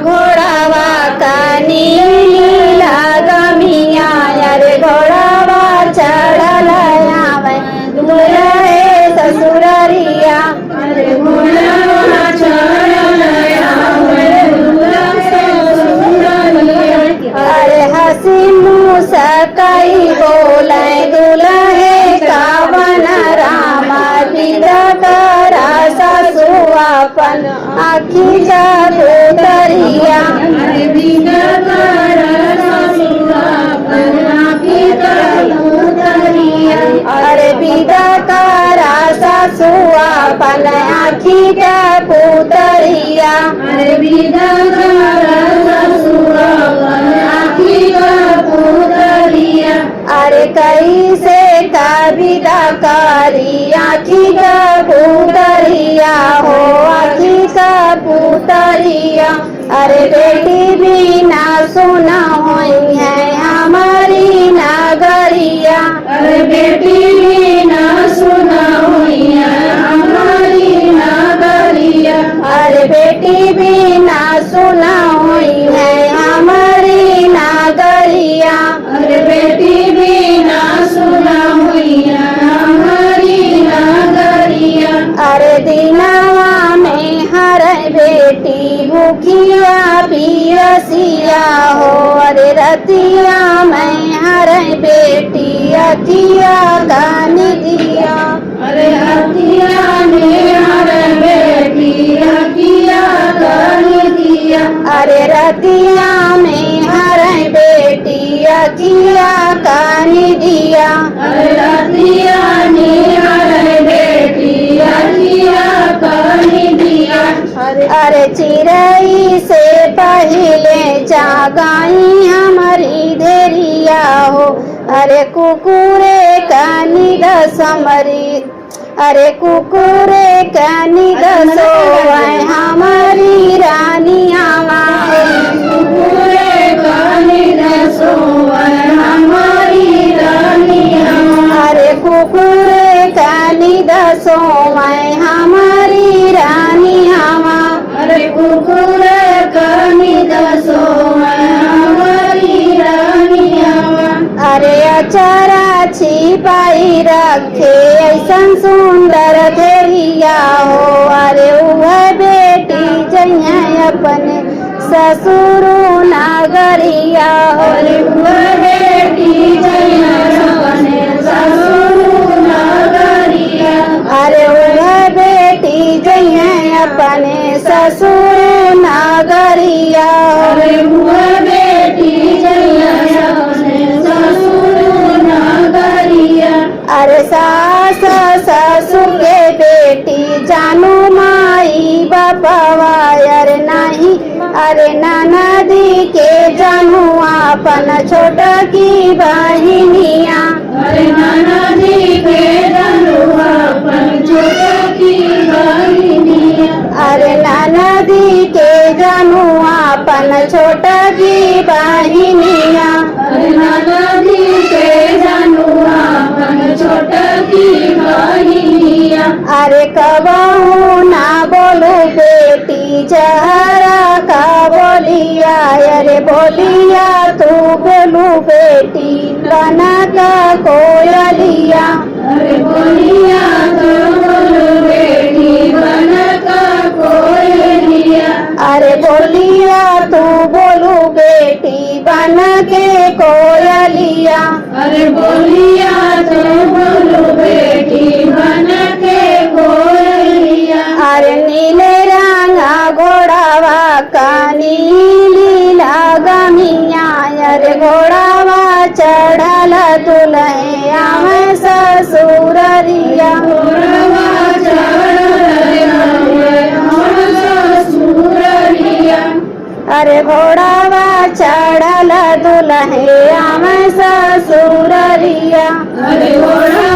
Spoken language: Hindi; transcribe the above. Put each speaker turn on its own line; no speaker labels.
घोड़ावा कानी लागमिया अरे घोड़ावा चढ़ल आवे दुल्हे ससुररिया अरे घोड़ावा चढ़ल आवे दुल्हे ससुररिया अरे हसी मुस्काई बोले दुल्हे कावन रामा विदा करा सासु अपन आखी का पुतरिया अरे विदा करा सासु अपन आखी का पुतरिया अरे विदा करा सासु अपन आखी का पुतरिया अरे विदा करा सासु अपन आखी का पुतरिया अरे कैसे का विदा करी आखी का पुतरिया हो आखी का पुतरिया अरे बेटी भी ना सुना हुई है हमारी नागरिया अरे बेटी भी ना सुना हुई है हमारी नागरिया अरे बेटी भी ना सुना हुई है हमारी नागरिया अरे बेटी भी ना सुना हुई है हमारी नागरिया अरे दिनवा में हर बेटी भूखिया पियसिया हो अरे रतिया में हर बेटी अतिया गानी दिया अरे रतिया में हर बेटी अतिया गानी दिया अरे रतिया में हर बेटी अतिया गानी दिया अरे रतिया में हर बेटी अतिया गानी दिया अरे चिरई से पहले जागाई हमारी देरिया हो अरे कुकुरे कानी दसमरी अरे कुकुरे कानी दसो हमारी रानिया कुकुरे कानी दसो हमारी रानिया अरे कुकुरे कानी दसो हमारी रानिया अरे कुकुर कानी दसो हमारी रानिया अरे अचारा छिपाई रखे ऐसन सुंदर धेरिया हो अरे वह बेटी जइया अपने ससुर नागरिया अरे वह बेटी जइया अपने ससुर नागरिया अरे वह बेटी जइया अपने ससुर नागरिया अरे वह बेटी जइया अपने ससुर नागरिया अरे सास ससुर के बेटी जानू माई बापवा अरे नहीं अरे ननदी के जानू अपन छोटा की बहिनिया अरे ननदी के जानू अपन छोटा की बहिनिया अरे ननदी के जानू अपन छोटा की बहिनिया अरे ननदी के जानू अपन छोटा की बहिनिया अरे कबहू ना बोलू बेटी जहरा का बोलिया अरे बोलिया तू बोलू बेटी बना का कोयलिया अरे बोलिया तू बोलू बेटी बना का कोयलिया अरे बोलिया तू बोलू बेटी बन के कोयलिया अरे बोलिया तू बोलू बेटी बन के कोयलिया अरे नीले रंगा घोड़ावा कानी लीला गमिया अरे घोड़ावा चढ़ल दुल्हे आवे ससुररिया घोड़ावा अरे घोड़ावा चढ़ल दुल्हे आवे ससुररिया अरे घोड़ा